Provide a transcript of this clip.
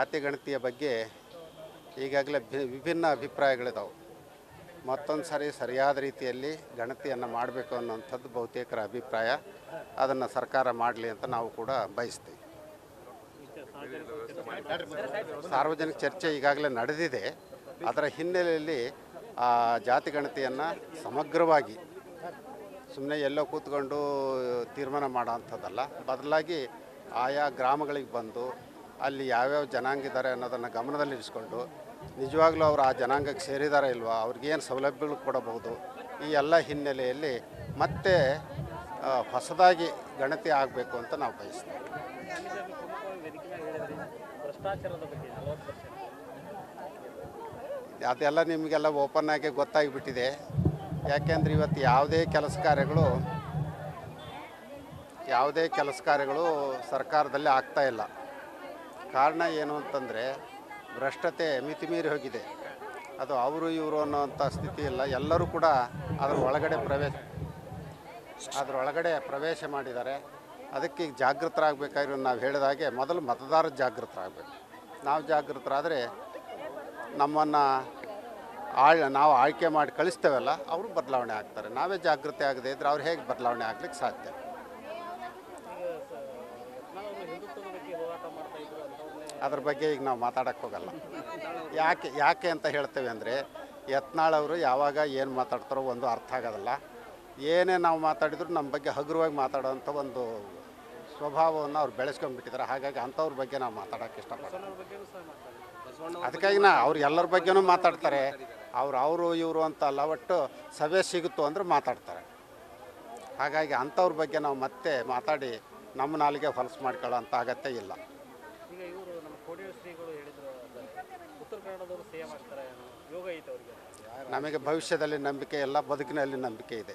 ಜಾತಿ ಗಣತಿಯ ಬಗ್ಗೆ ಈಗಾಗಲೇ ವಿಭಿನ್ನ ಅಭಿಪ್ರಾಯಗಳಿದಾವೆ. ಮತ್ತೊಂದು ಸಾರಿ ಸರಿಯಾದ ರೀತಿಯಲ್ಲಿ ಗಣತಿಯನ್ನು ಮಾಡಬೇಕು ಅನ್ನೋಂಥದ್ದು ಬಹುತೇಕರ ಅಭಿಪ್ರಾಯ. ಅದನ್ನು ಸರ್ಕಾರ ಮಾಡಲಿ ಅಂತ ನಾವು ಕೂಡ ಬಯಸ್ತೀವಿ. ಸಾರ್ವಜನಿಕ ಚರ್ಚೆ ಈಗಾಗಲೇ ನಡೆದಿದೆ. ಅದರ ಹಿನ್ನೆಲೆಯಲ್ಲಿ ಆ ಜಾತಿ ಗಣತಿಯನ್ನು ಸಮಗ್ರವಾಗಿ ಸುಮ್ಮನೆ ಎಲ್ಲೋ ಕೂತ್ಕೊಂಡು ತೀರ್ಮಾನ ಮಾಡೋ ಅಂಥದ್ದಲ್ಲ, ಬದಲಾಗಿ ಆಯಾ ಗ್ರಾಮಗಳಿಗೆ ಬಂದು ಅಲ್ಲಿ ಯಾವ್ಯಾವ ಜನಾಂಗ ಇದ್ದಾರೆ ಅನ್ನೋದನ್ನು ಗಮನದಲ್ಲಿರಿಸ್ಕೊಂಡು ನಿಜವಾಗ್ಲೂ ಅವರು ಆ ಜನಾಂಗಕ್ಕೆ ಸೇರಿದಾರ ಇಲ್ವಾ, ಅವ್ರಿಗೇನು ಸೌಲಭ್ಯಗಳು ಕೊಡಬಹುದು, ಈ ಎಲ್ಲ ಹಿನ್ನೆಲೆಯಲ್ಲಿ ಮತ್ತೆ ಹೊಸದಾಗಿ ಗಣತಿ ಆಗಬೇಕು ಅಂತ ನಾವು ಬಯಸ್ತೀವಿ. ಅದೆಲ್ಲ ನಿಮಗೆಲ್ಲ ಓಪನ್ ಆಗಿ ಗೊತ್ತಾಗಿಬಿಟ್ಟಿದೆ. ಯಾಕೆಂದರೆ ಇವತ್ತು ಯಾವುದೇ ಕೆಲಸ ಕಾರ್ಯಗಳು ಸರ್ಕಾರದಲ್ಲಿ ಆಗ್ತಾ ಇಲ್ಲ. ಕಾರಣ ಏನು ಅಂತಂದರೆ ಭ್ರಷ್ಟತೆ ಮಿತಿಮೀರಿ ಹೋಗಿದೆ. ಅದು ಅವರು ಇವರು ಅನ್ನೋಂಥ ಸ್ಥಿತಿ ಇಲ್ಲ. ಎಲ್ಲರೂ ಕೂಡ ಅದರ ಒಳಗಡೆ ಪ್ರವೇಶ ಮಾಡಿದ್ದಾರೆ. ಅದಕ್ಕೆ ಈಗ ಜಾಗೃತರಾಗಬೇಕಾಗಿರೋ ನಾವು ಹೇಳಿದ ಹಾಗೆ ಮೊದಲು ಮತದಾರರು ಜಾಗೃತರಾಗಬೇಕು. ನಾವು ಜಾಗೃತರಾದರೆ ನಮ್ಮನ್ನು ನಾವು ಆಯ್ಕೆ ಮಾಡಿ ಕಳಿಸ್ತೇವಲ್ಲ, ಅವರು ಬದಲಾವಣೆ ಆಗ್ತಾರೆ. ನಾವೇ ಜಾಗೃತಿ ಆಗದೆ ಇದ್ದರೆ ಅವ್ರು ಹೇಗೆ ಬದಲಾವಣೆ ಆಗ್ಲಿಕ್ಕೆ ಸಾಧ್ಯ? ಅದ್ರ ಬಗ್ಗೆ ಈಗ ನಾವು ಮಾತಾಡೋಕ್ಕೆ ಹೋಗಲ್ಲ. ಯಾಕೆ ಅಂತ ಹೇಳ್ತೇವೆ ಅಂದರೆ, ಯತ್ನಾಳ್ ಅವರು ಯಾವಾಗ ಏನು ಮಾತಾಡ್ತಾರೋ ಒಂದು ಅರ್ಥ ಆಗೋದಲ್ಲ. ಏನೇ ನಾವು ಮಾತಾಡಿದ್ರು ನಮ್ಮ ಬಗ್ಗೆ ಹಗುರವಾಗಿ ಮಾತಾಡೋವಂಥ ಒಂದು ಸ್ವಭಾವವನ್ನು ಅವ್ರು ಬೆಳೆಸ್ಕೊಂಡ್ಬಿಟ್ಟಿದ್ದಾರೆ. ಹಾಗಾಗಿ ಅಂಥವ್ರ ಬಗ್ಗೆ ನಾವು ಮಾತಾಡೋಕ್ಕೆ ಇಷ್ಟಪಡ್ತೀವಿ. ಅದಕ್ಕಾಗಿ ಅವ್ರು ಎಲ್ಲರ ಬಗ್ಗೆನೂ ಮಾತಾಡ್ತಾರೆ. ಅವರು ಇವರು ಅಂತ ಅಲ್ಲ, ಒಟ್ಟು ಸಭೆ ಸಿಗುತ್ತೋ ಅಂದರೆ ಮಾತಾಡ್ತಾರೆ. ಹಾಗಾಗಿ ಅಂಥವ್ರ ಬಗ್ಗೆ ನಾವು ಮತ್ತೆ ಮಾತಾಡಿ ನಮ್ಮ ನಾಲಿಗೆ ಹೊಲಸು ಮಾಡ್ಕೊಳ್ಳೋ ಅಂಥ ಅಗತ್ಯ ಇಲ್ಲ. ಈಗ ಇವರು ನಮ್ಮ ಕೋಡಿಯೂರು ಶ್ರೀಗಳು ಹೇಳಿದ್ರು, ಉತ್ತರ ಕನ್ನಡದವರು ಸೇಮ್ ಆಗ್ತಾರೆ, ಯೋಗ ಐತೆ ಅವರಿಗೆ. ನಮಗೆ ಭವಿಷ್ಯದಲ್ಲಿ ನಂಬಿಕೆ ಇಲ್ಲ, ಬದುಕಿನಲ್ಲಿ ನಂಬಿಕೆ ಇದೆ.